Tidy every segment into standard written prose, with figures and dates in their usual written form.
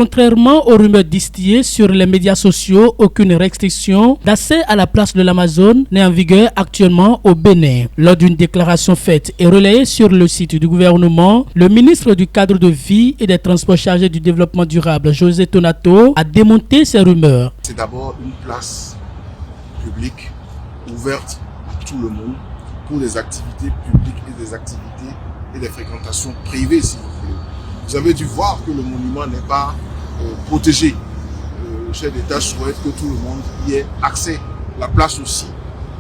Contrairement aux rumeurs distillées sur les médias sociaux, aucune restriction d'accès à la place de l'Amazone n'est en vigueur actuellement au Bénin. Lors d'une déclaration faite et relayée sur le site du gouvernement, le ministre du Cadre de Vie et des Transports chargé du développement durable, José Tonato, a démonté ces rumeurs. C'est d'abord une place publique ouverte à tout le monde pour des activités publiques et des activités et des fréquentations privées, si vous voulez. Vous avez dû voir que le monument n'est pas protégé. Le chef d'État souhaite que tout le monde y ait accès. La place aussi,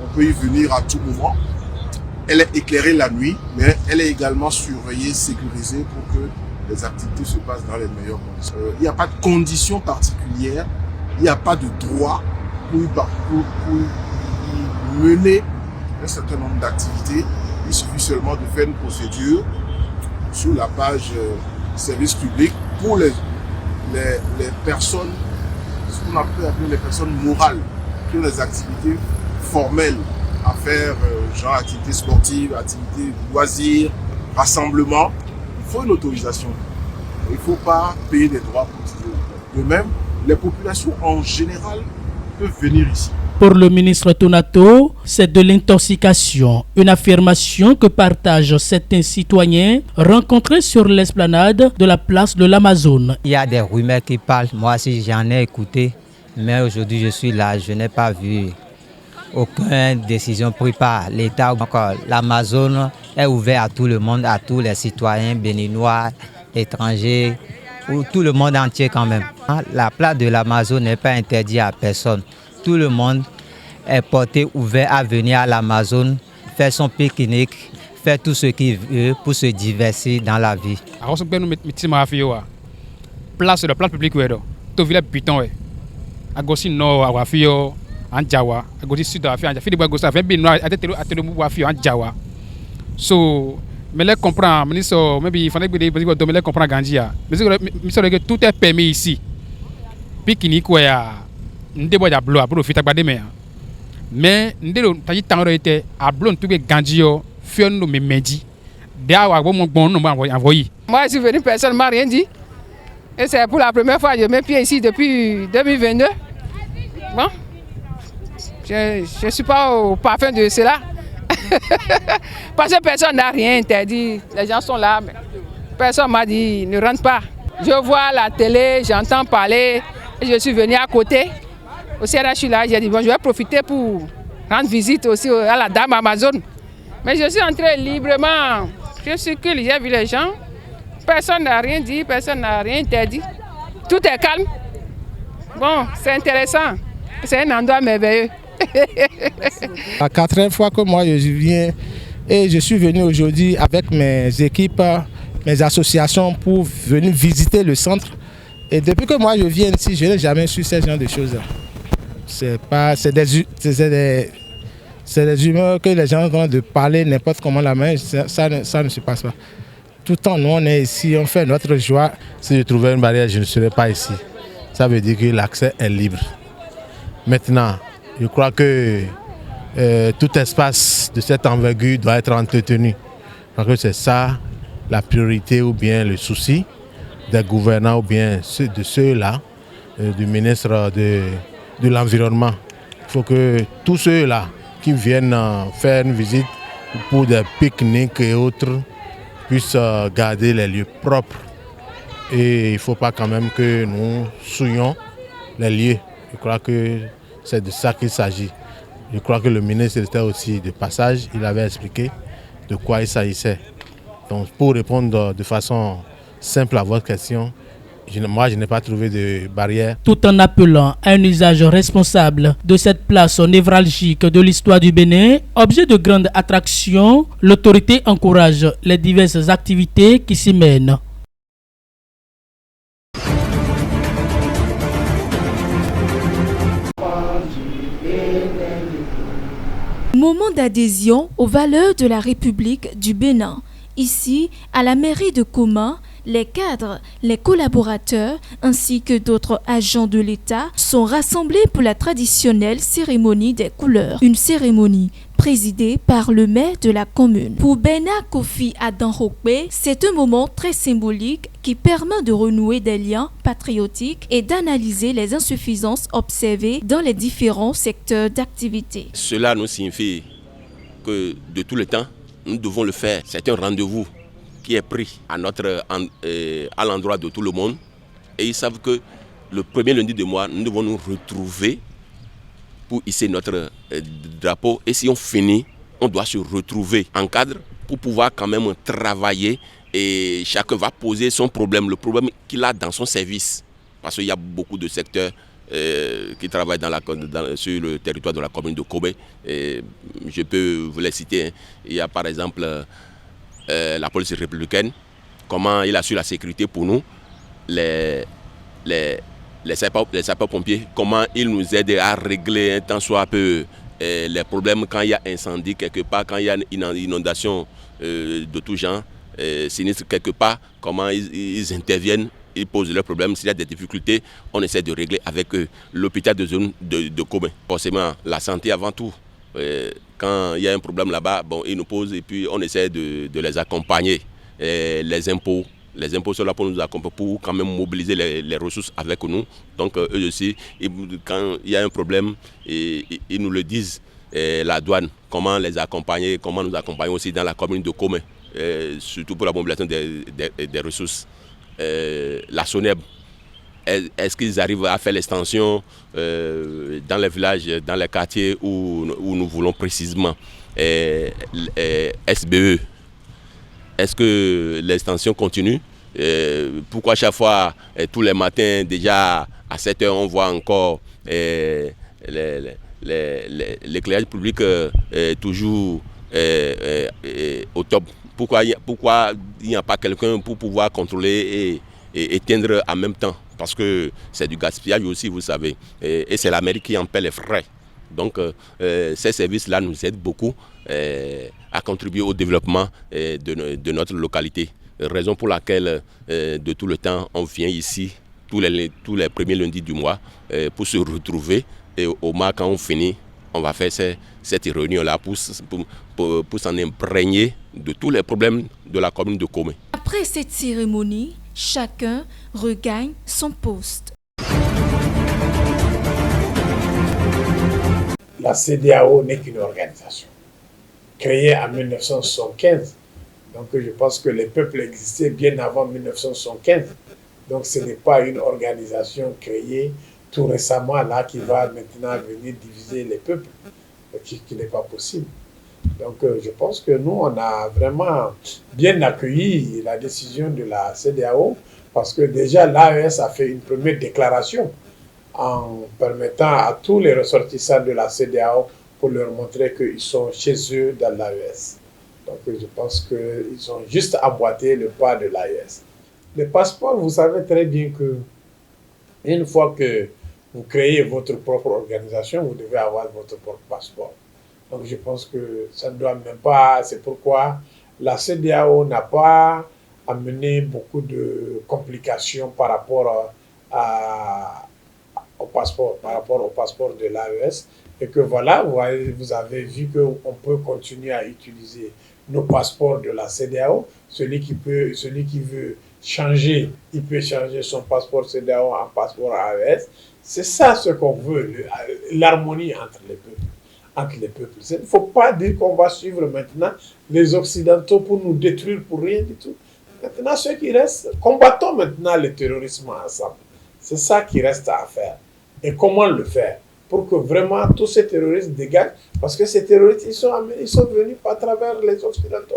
on peut y venir à tout moment. Elle est éclairée la nuit, mais elle est également surveillée, sécurisée pour que les activités se passent dans les meilleures conditions. Il n'y a pas de conditions particulières, il n'y a pas de droit pour y mener un certain nombre d'activités. Il suffit seulement de faire une procédure sur la page service public pour les personnes, ce qu'on appelle les personnes morales, qui ont des activités formelles à faire, genre activités sportives, activités de loisirs, rassemblements. Il faut une autorisation. Il ne faut pas payer des droits pour ça. De même, les populations en général peuvent venir ici. Pour le ministre Tonato, c'est de l'intoxication, une affirmation que partagent certains citoyens rencontrés sur l'esplanade de la place de l'Amazone. Il y a des rumeurs qui parlent, moi aussi j'en ai écouté, mais aujourd'hui je suis là, je n'ai pas vu aucune décision prise par l'État. L'Amazone est ouverte à tout le monde, à tous les citoyens béninois, étrangers, ou tout le monde entier quand même. La place de l'Amazone n'est pas interdite à personne. Tout le monde est porté ouvert à venir à l'Amazone, faire son pique-nique, faire tout ce qu'il veut pour se divertir dans la vie. Place publique, tout village piton, à gauche nord, à Wafio, en Jawa, à gauche sud, à Philippe Agosta, à Benoît, à Wafio, en Jawa. So, mais les comprend, ministre, maybe il fallait que les comprend Gandia. Mais que tout est permis ici. Pique-nique, ouais. Ndebo ya blo abro fita gbade me mais ndelo taji tangoro était a blo ntube ganjio fionu me meji de awa bo mo gbon no envoyé. Moi je suis venu, personne m'a rien dit et c'est pour la première fois que je mets pied ici depuis 2022. Bon, je suis pas au parfum de cela. Parce que personne n'a rien interdit, les gens sont là mais personne m'a dit ne rentre pas. Je vois la télé, j'entends parler et je suis venu à côté. Au CRH là, j'ai dit bon, je vais profiter pour rendre visite aussi à la dame Amazone. Mais je suis entré librement, je circule, j'ai vu les gens. Personne n'a rien dit, personne n'a rien interdit. Tout est calme. Bon, c'est intéressant. C'est un endroit merveilleux. La quatrième fois que moi je viens et je suis venu aujourd'hui avec mes équipes, mes associations pour venir visiter le centre. Et depuis que moi je viens ici, je n'ai jamais su ce genre de choses. C'est des humeurs que les gens ont de parler n'importe comment la main, ça ne se passe pas. Tout le temps, nous on est ici, on fait notre joie. Si je trouvais une barrière, je ne serais pas ici. Ça veut dire que l'accès est libre. Maintenant, je crois que tout espace de cette envergure doit être entretenu. Parce que c'est ça la priorité ou bien le souci des gouvernants ou bien de ceux-là, du ministre de l'Environnement. Il faut que tous ceux-là qui viennent faire une visite pour des pique-niques et autres puissent garder les lieux propres. Et il ne faut pas quand même que nous souillons les lieux. Je crois que c'est de ça qu'il s'agit. Je crois que le ministre était aussi de passage, il avait expliqué de quoi il s'agissait. Donc pour répondre de façon simple à votre question, moi, je n'ai pas trouvé de barrière. Tout en appelant à un usage responsable de cette place névralgique de l'histoire du Bénin, objet de grande attraction, l'autorité encourage les diverses activités qui s'y mènent. Moment d'adhésion aux valeurs de la République du Bénin. Ici, à la mairie de Koma, les cadres, les collaborateurs ainsi que d'autres agents de l'État sont rassemblés pour la traditionnelle cérémonie des couleurs. Une cérémonie présidée par le maire de la commune. Pour Bernard Kofi Adam Rokbe, c'est un moment très symbolique qui permet de renouer des liens patriotiques et d'analyser les insuffisances observées dans les différents secteurs d'activité. Cela nous signifie que de tout le temps, nous devons le faire. C'est un rendez-vous qui est pris à l'endroit de tout le monde. Et ils savent que le premier lundi de mois, nous devons nous retrouver pour hisser notre drapeau. Et si on finit, on doit se retrouver en cadre pour pouvoir quand même travailler. Et chacun va poser son problème, le problème qu'il a dans son service. Parce qu'il y a beaucoup de secteurs qui travaillent sur le territoire de la commune de Kobe. Et je peux vous les citer. Hein. Il y a par exemple la police républicaine, comment il assure la sécurité pour nous, les sapeurs-pompiers, comment ils nous aident à régler un tant soit peu les problèmes quand il y a incendie quelque part, quand il y a une inondation de tout genre. Sinistre quelque part, comment ils interviennent, ils posent leurs problèmes. S'il y a des difficultés, on essaie de régler avec eux. L'hôpital de zone de Kobe. Forcément, la santé avant tout. Quand il y a un problème là-bas, bon, ils nous posent et puis on essaie de les accompagner. Les impôts sont là pour nous accompagner, pour quand même mobiliser les ressources avec nous. Donc eux aussi, quand il y a un problème, ils nous le disent. La douane, comment les accompagner, comment nous accompagner aussi dans la commune de Kobe. Surtout pour la mobilisation des ressources. La SONEB, est-ce qu'ils arrivent à faire l'extension dans les villages, dans les quartiers où nous voulons précisément. SBE, est-ce que l'extension continue? Pourquoi chaque fois, tous les matins, déjà à 7 h, on voit encore l'éclairage public toujours au top? Pourquoi il n'y a pas quelqu'un pour pouvoir contrôler et éteindre en même temps? Parce que c'est du gaspillage aussi, vous savez. Et c'est la mairie qui en paie les frais. Donc, ces services-là nous aident beaucoup à contribuer au développement de notre localité. Raison pour laquelle, de tout le temps, on vient ici tous les premiers lundis du mois pour se retrouver. Et au mois, quand on finit, on va faire cette réunion-là pour s'en imprégner de tous les problèmes de la commune de Kobe. Après cette cérémonie, chacun regagne son poste. La CEDEAO n'est qu'une organisation créée en 1975. Donc je pense que les peuples existaient bien avant 1975. Donc ce n'est pas une organisation créée tout récemment là qui va maintenant venir diviser les peuples, qui n'est pas possible. Donc je pense que nous, on a vraiment bien accueilli la décision de la CEDEAO parce que déjà l'AES a fait une première déclaration en permettant à tous les ressortissants de la CEDEAO pour leur montrer qu'ils sont chez eux dans l'AES. Donc je pense qu'ils ont juste emboîté le pas de l'AES. Les passeports, vous savez très bien que une fois que vous créez votre propre organisation, vous devez avoir votre propre passeport. Donc je pense que ça ne doit même pas, c'est pourquoi la CEDEAO n'a pas amené beaucoup de complications par rapport au passeport de l'AES. Et que voilà, vous avez vu qu'on peut continuer à utiliser nos passeports de la CEDEAO. Celui qui veut changer, il peut changer son passeport CEDEAO en passeport AES. C'est ça ce qu'on veut, l'harmonie entre les peuples. Il ne faut pas dire qu'on va suivre maintenant les Occidentaux pour nous détruire pour rien du tout. Maintenant, ceux qui restent, combattons maintenant le terrorisme ensemble. C'est ça qui reste à faire. Et comment le faire? Pour que vraiment tous ces terroristes dégagent, parce que ces terroristes, ils sont venus à travers les Occidentaux.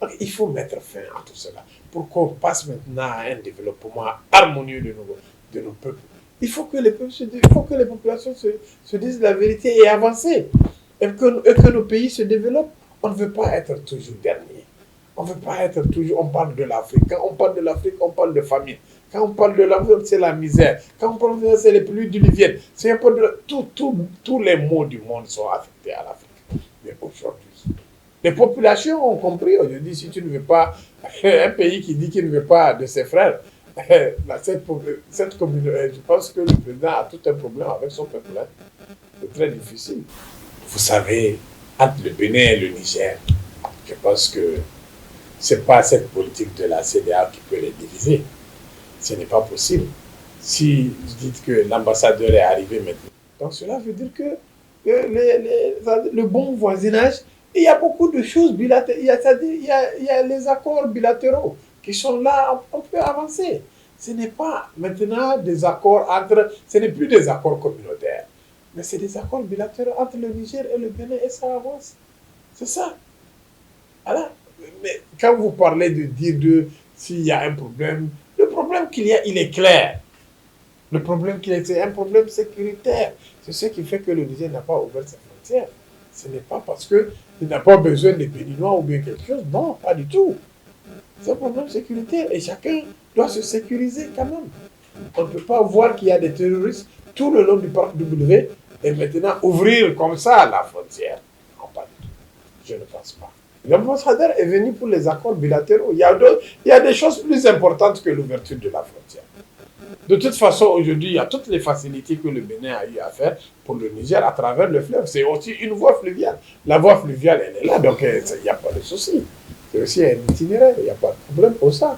Donc, il faut mettre fin à tout cela pour qu'on passe maintenant à un développement harmonieux de nos peuples. Il faut que les populations se disent la vérité et avancent. Et que nos pays se développent. On ne veut pas être toujours dernier. On ne veut pas être toujours... On parle de l'Afrique. Quand on parle de l'Afrique, on parle de famine. Quand on parle de l'Afrique, c'est la misère. Quand on parle de l'Afrique, c'est les pluies diluviennes. C'est un peu tous les maux du monde sont affectés à l'Afrique. Mais aujourd'hui, les populations ont compris. Aujourd'hui, si tu ne veux pas... Un pays qui dit qu'il ne veut pas de ses frères... Cette communauté, je pense que le président a tout un problème avec son peuple. C'est très difficile. Vous savez, entre le Bénin et le Niger. Je pense que ce n'est pas cette politique de la CEDEAO qui peut les diviser. Ce n'est pas possible. Si vous dites que l'ambassadeur est arrivé maintenant, donc cela veut dire que le bon voisinage, il y a beaucoup de choses bilatérales, il y a les accords bilatéraux qui sont là, on peut avancer. Ce n'est pas maintenant des accords ce n'est plus des accords communautaires, mais c'est des accords bilatéraux entre le Niger et le Bénin et ça avance. C'est ça. Voilà. Mais quand vous parlez de dire s'il y a un problème, le problème qu'il y a, il est clair. Le problème qu'il y a, c'est un problème sécuritaire. C'est ce qui fait que le Niger n'a pas ouvert ses frontières. Ce n'est pas parce qu'il n'a pas besoin des Béninois ou bien quelque chose. Non, pas du tout. C'est un problème sécuritaire et chacun doit se sécuriser quand même. On ne peut pas voir qu'il y a des terroristes tout le long du parc W et maintenant ouvrir comme ça la frontière. Non, pas du tout. Je ne pense pas. L'ambassadeur est venu pour les accords bilatéraux. Il y a des choses plus importantes que l'ouverture de la frontière. De toute façon, aujourd'hui, il y a toutes les facilités que le Bénin a eu à faire pour le Niger à travers le fleuve. C'est aussi une voie fluviale. La voie fluviale, elle est là, donc il n'y a pas de souci. C'est aussi un itinéraire, il n'y a pas de problème pour ça.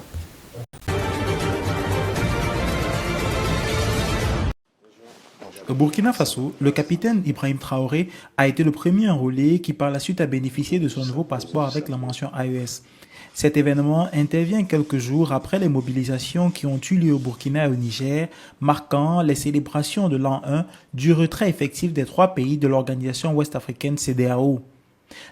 Au Burkina Faso, le capitaine Ibrahim Traoré a été le premier enrôlé qui par la suite a bénéficié de son nouveau passeport avec la mention AES. Cet événement intervient quelques jours après les mobilisations qui ont eu lieu au Burkina et au Niger, marquant les célébrations de l'an 1 du retrait effectif des 3 pays de l'organisation ouest-africaine CEDEAO.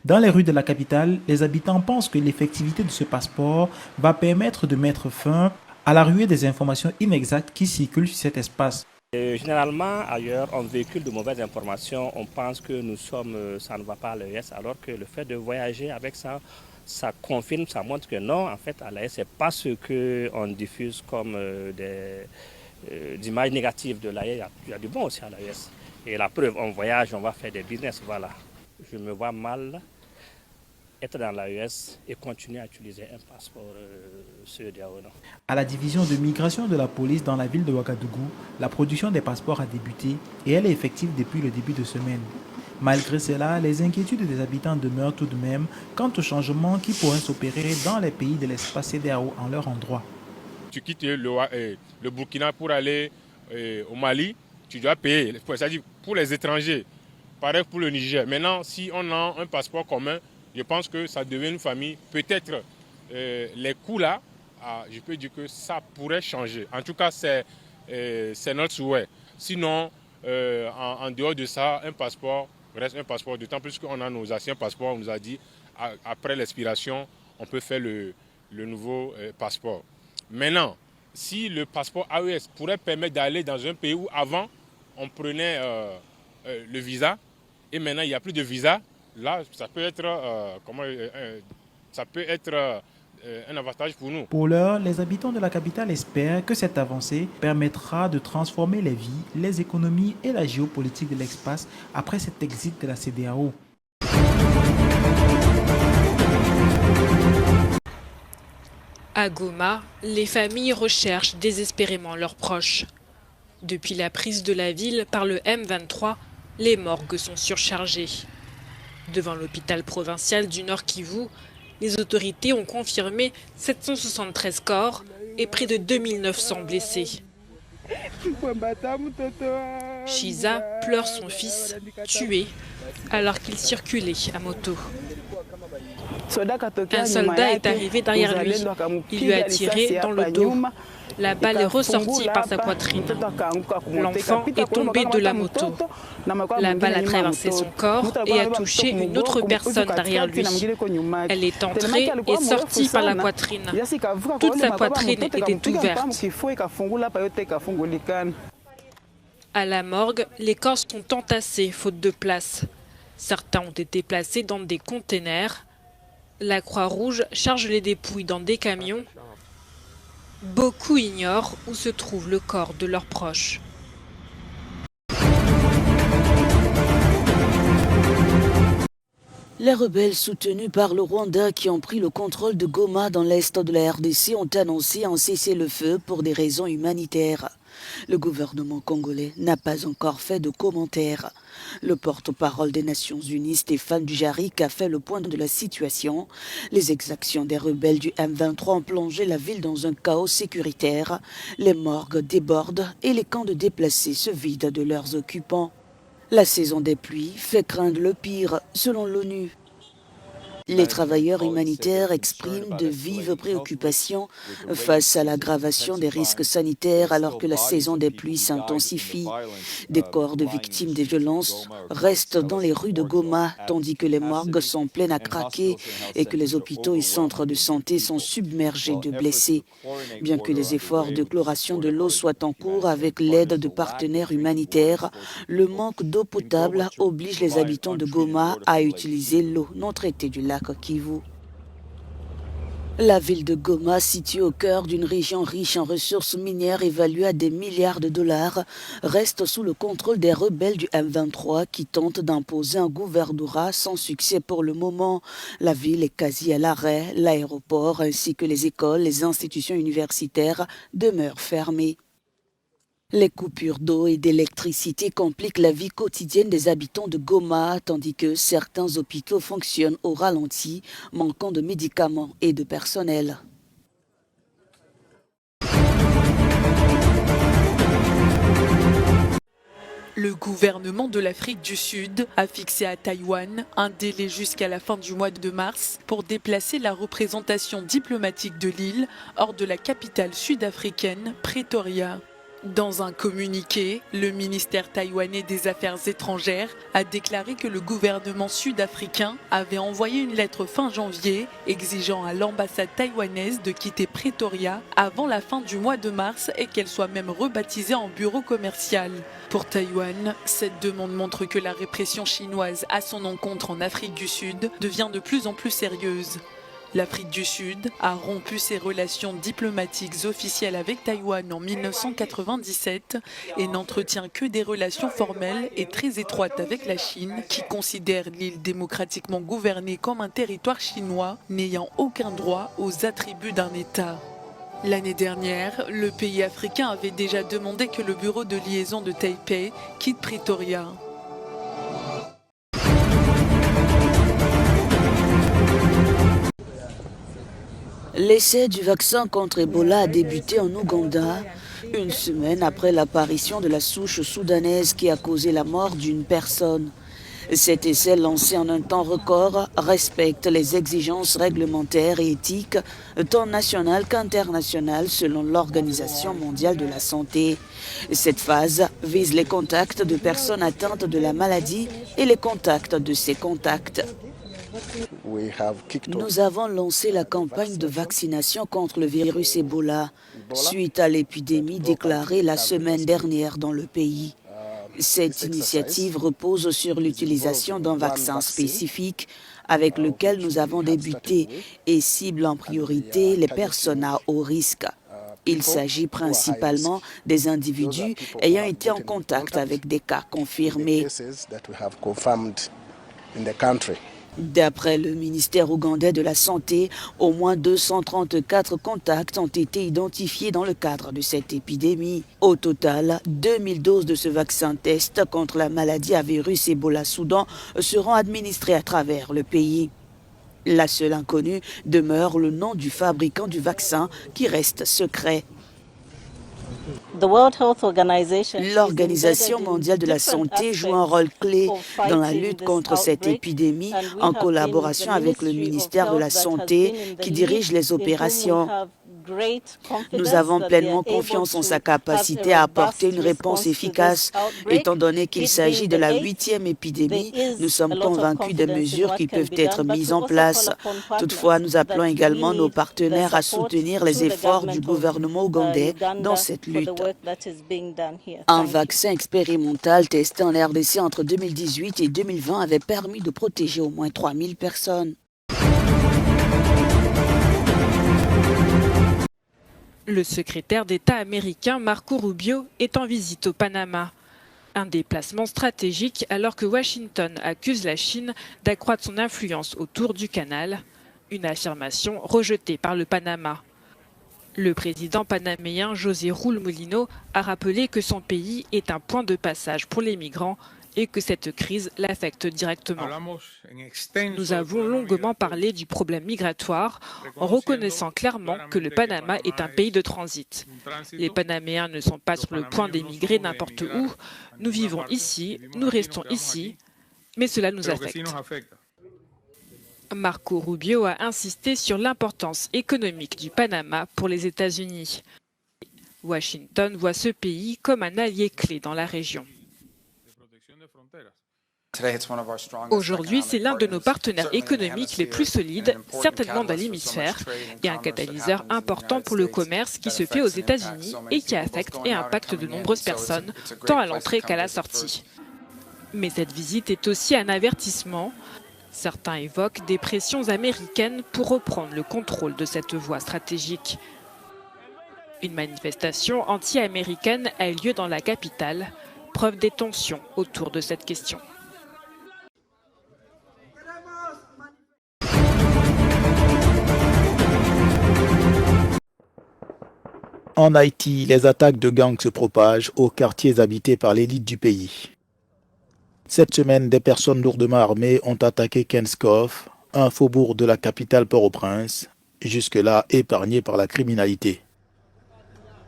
Dans les rues de la capitale, les habitants pensent que l'effectivité de ce passeport va permettre de mettre fin à la ruée des informations inexactes qui circulent sur cet espace. Généralement, ailleurs, on véhicule de mauvaises informations. On pense que ça ne va pas à l'AES, alors que le fait de voyager avec ça, ça confirme, ça montre que non, en fait, à l'AES, ce n'est pas ce qu'on diffuse comme des images négatives de l'AES. Il y a du bon aussi à l'AES. Et la preuve, on voyage, on va faire des business, voilà. Je me vois mal être dans l'AES et continuer à utiliser un passeport CEDEAO. À la division de migration de la police dans la ville de Ouagadougou, la production des passeports a débuté et elle est effective depuis le début de semaine. Malgré cela, les inquiétudes des habitants demeurent tout de même quant aux changements qui pourraient s'opérer dans les pays de l'espace CEDEAO en leur endroit. Tu quittes le Burkina pour aller au Mali, tu dois payer, c'est-à-dire pour les étrangers. Pareil pour le Niger. Maintenant, si on a un passeport commun, je pense que ça devient une famille. Peut-être les coûts là, je peux dire que ça pourrait changer. En tout cas, c'est notre souhait. Sinon, en dehors de ça, un passeport reste un passeport. D'autant plus qu'on a nos anciens passeports. On nous a dit, après l'expiration, on peut faire le nouveau passeport. Maintenant, si le passeport AES pourrait permettre d'aller dans un pays où avant, on prenait le visa, et maintenant il n'y a plus de visa, là ça peut être, un avantage pour nous. Pour l'heure, les habitants de la capitale espèrent que cette avancée permettra de transformer les vies, les économies et la géopolitique de l'espace après cet exit de la CEDEAO. À Goma, les familles recherchent désespérément leurs proches. Depuis la prise de la ville par le M23, les morgues sont surchargées. Devant l'hôpital provincial du Nord Kivu, les autorités ont confirmé 773 corps et près de 2900 blessés. Shiza pleure son fils, tué, alors qu'il circulait à moto. Un soldat est arrivé derrière lui. Il lui a tiré dans le dos. La balle est ressortie par sa poitrine. L'enfant est tombé de la moto. La balle a traversé son corps et a touché une autre personne derrière lui. Elle est entrée et sortie par la poitrine. Toute sa poitrine était ouverte. À la morgue, les corps sont entassés faute de place. Certains ont été placés dans des containers. La Croix-Rouge charge les dépouilles dans des camions. Beaucoup ignorent où se trouve le corps de leurs proches. Les rebelles soutenus par le Rwanda qui ont pris le contrôle de Goma dans l'est de la RDC ont annoncé un cessez-le-feu pour des raisons humanitaires. Le gouvernement congolais n'a pas encore fait de commentaires. Le porte-parole des Nations Unies, Stéphane Dujarric, a fait le point de la situation. Les exactions des rebelles du M23 ont plongé la ville dans un chaos sécuritaire. Les morgues débordent et les camps de déplacés se vident de leurs occupants. La saison des pluies fait craindre le pire, selon l'ONU. Les travailleurs humanitaires expriment de vives préoccupations face à l'aggravation des risques sanitaires alors que la saison des pluies s'intensifie. Des corps de victimes des violences restent dans les rues de Goma, tandis que les morgues sont pleines à craquer et que les hôpitaux et centres de santé sont submergés de blessés. Bien que les efforts de chloration de l'eau soient en cours avec l'aide de partenaires humanitaires, le manque d'eau potable oblige les habitants de Goma à utiliser l'eau non traitée du lac Kivu. La ville de Goma, située au cœur d'une région riche en ressources minières évaluées à des milliards de dollars, reste sous le contrôle des rebelles du M23 qui tentent d'imposer un gouvernorat sans succès pour le moment. La ville est quasi à l'arrêt, l'aéroport ainsi que les écoles, les institutions universitaires demeurent fermées. Les coupures d'eau et d'électricité compliquent la vie quotidienne des habitants de Goma, tandis que certains hôpitaux fonctionnent au ralenti, manquant de médicaments et de personnel. Le gouvernement de l'Afrique du Sud a fixé à Taïwan un délai jusqu'à la fin du mois de mars pour déplacer la représentation diplomatique de l'île hors de la capitale sud-africaine, Pretoria. Dans un communiqué, le ministère taïwanais des Affaires étrangères a déclaré que le gouvernement sud-africain avait envoyé une lettre fin janvier exigeant à l'ambassade taïwanaise de quitter Pretoria avant la fin du mois de mars et qu'elle soit même rebaptisée en bureau commercial. Pour Taïwan, cette demande montre que la répression chinoise à son encontre en Afrique du Sud devient de plus en plus sérieuse. L'Afrique du Sud a rompu ses relations diplomatiques officielles avec Taïwan en 1997 et n'entretient que des relations formelles et très étroites avec la Chine, qui considère l'île démocratiquement gouvernée comme un territoire chinois n'ayant aucun droit aux attributs d'un État. L'année dernière, le pays africain avait déjà demandé que le bureau de liaison de Taipei quitte Pretoria. L'essai du vaccin contre Ebola a débuté en Ouganda, une semaine après l'apparition de la souche soudanaise qui a causé la mort d'une personne. Cet essai, lancé en un temps record, respecte les exigences réglementaires et éthiques, tant nationales qu'internationales, selon l'Organisation mondiale de la santé. Cette phase vise les contacts de personnes atteintes de la maladie et les contacts de ces contacts. Nous avons lancé la campagne de vaccination contre le virus Ebola suite à l'épidémie déclarée la semaine dernière dans le pays. Cette initiative repose sur l'utilisation d'un vaccin spécifique avec lequel nous avons débuté et cible en priorité les personnes à haut risque. Il s'agit principalement des individus ayant été en contact avec des cas confirmés. D'après le ministère ougandais de la Santé, au moins 234 contacts ont été identifiés dans le cadre de cette épidémie. Au total, 2000 doses de ce vaccin test contre la maladie à virus Ebola-Soudan seront administrées à travers le pays. La seule inconnue demeure le nom du fabricant du vaccin qui reste secret. L'Organisation mondiale de la santé joue un rôle clé dans la lutte contre cette épidémie en collaboration avec le ministère de la Santé qui dirige les opérations. Nous avons pleinement confiance en sa capacité à apporter une réponse efficace. Étant donné qu'il s'agit de la 8e épidémie, nous sommes convaincus des mesures qui peuvent être mises en place. Toutefois, nous appelons également nos partenaires à soutenir les efforts du gouvernement ougandais dans cette lutte. Un vaccin expérimental testé en RDC entre 2018 et 2020 avait permis de protéger au moins 3000 personnes. Le secrétaire d'État américain Marco Rubio est en visite au Panama. Un déplacement stratégique alors que Washington accuse la Chine d'accroître son influence autour du canal. Une affirmation rejetée par le Panama. Le président panaméen José Raúl Mulino a rappelé que son pays est un point de passage pour les migrants et que cette crise l'affecte directement. Nous avons longuement parlé du problème migratoire en reconnaissant clairement que le Panama est un pays de transit. Les Panaméens ne sont pas sur le point d'émigrer n'importe où. Nous vivons ici, nous restons ici, mais cela nous affecte. Marco Rubio a insisté sur l'importance économique du Panama pour les États-Unis. Washington voit ce pays comme un allié clé dans la région. Aujourd'hui, c'est l'un de nos partenaires économiques les plus solides, certainement dans l'hémisphère, et un catalyseur important pour le commerce qui se fait aux États-Unis et qui affecte et impacte de nombreuses personnes, tant à l'entrée qu'à la sortie. Mais cette visite est aussi un avertissement. Certains évoquent des pressions américaines pour reprendre le contrôle de cette voie stratégique. Une manifestation anti-américaine a eu lieu dans la capitale, preuve des tensions autour de cette question. En Haïti, les attaques de gangs se propagent aux quartiers habités par l'élite du pays. Cette semaine, des personnes lourdement armées ont attaqué Kenskov, un faubourg de la capitale Port-au-Prince, jusque-là épargné par la criminalité.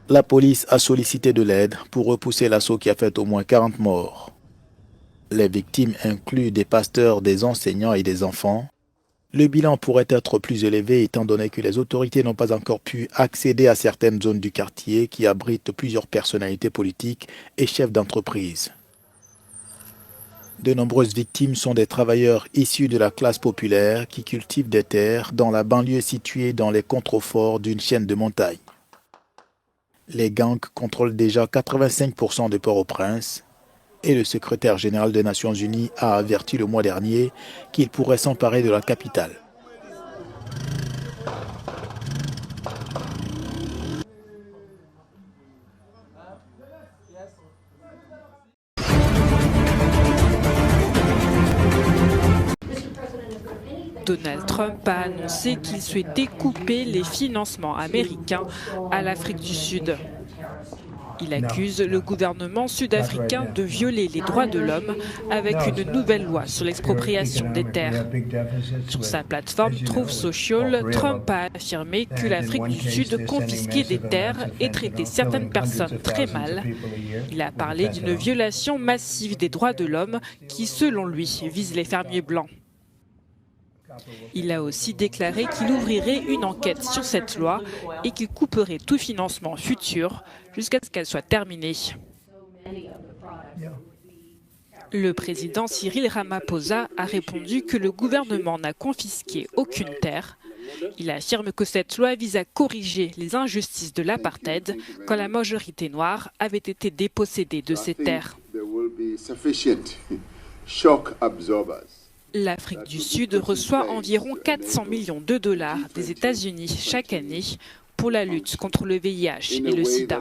La police a sollicité de l'aide pour repousser l'assaut qui a fait au moins 40 morts. Les victimes incluent des pasteurs, des enseignants et des enfants. Le bilan pourrait être plus élevé étant donné que les autorités n'ont pas encore pu accéder à certaines zones du quartier qui abritent plusieurs personnalités politiques et chefs d'entreprise. De nombreuses victimes sont des travailleurs issus de la classe populaire qui cultivent des terres dans la banlieue située dans les contreforts d'une chaîne de montagnes. Les gangs contrôlent déjà 85% de Port-au-Prince et le secrétaire général des Nations Unies a averti le mois dernier qu'il pourrait s'emparer de la capitale. Donald Trump a annoncé qu'il souhaitait couper les financements américains à l'Afrique du Sud. Il accuse le gouvernement sud-africain de violer les droits de l'homme avec une nouvelle loi sur l'expropriation des terres. Sur sa plateforme Truth Social, Trump a affirmé que l'Afrique du Sud confisquait des terres et traitait certaines personnes très mal. Il a parlé d'une violation massive des droits de l'homme qui, selon lui, vise les fermiers blancs. Il a aussi déclaré qu'il ouvrirait une enquête sur cette loi et qu'il couperait tout financement futur jusqu'à ce qu'elle soit terminée. Le président Cyril Ramaphosa a répondu que le gouvernement n'a confisqué aucune terre. Il affirme que cette loi vise à corriger les injustices de l'apartheid quand la majorité noire avait été dépossédée de ces terres. L'Afrique du Sud reçoit environ 400 millions de dollars des États-Unis chaque année pour la lutte contre le VIH et le sida.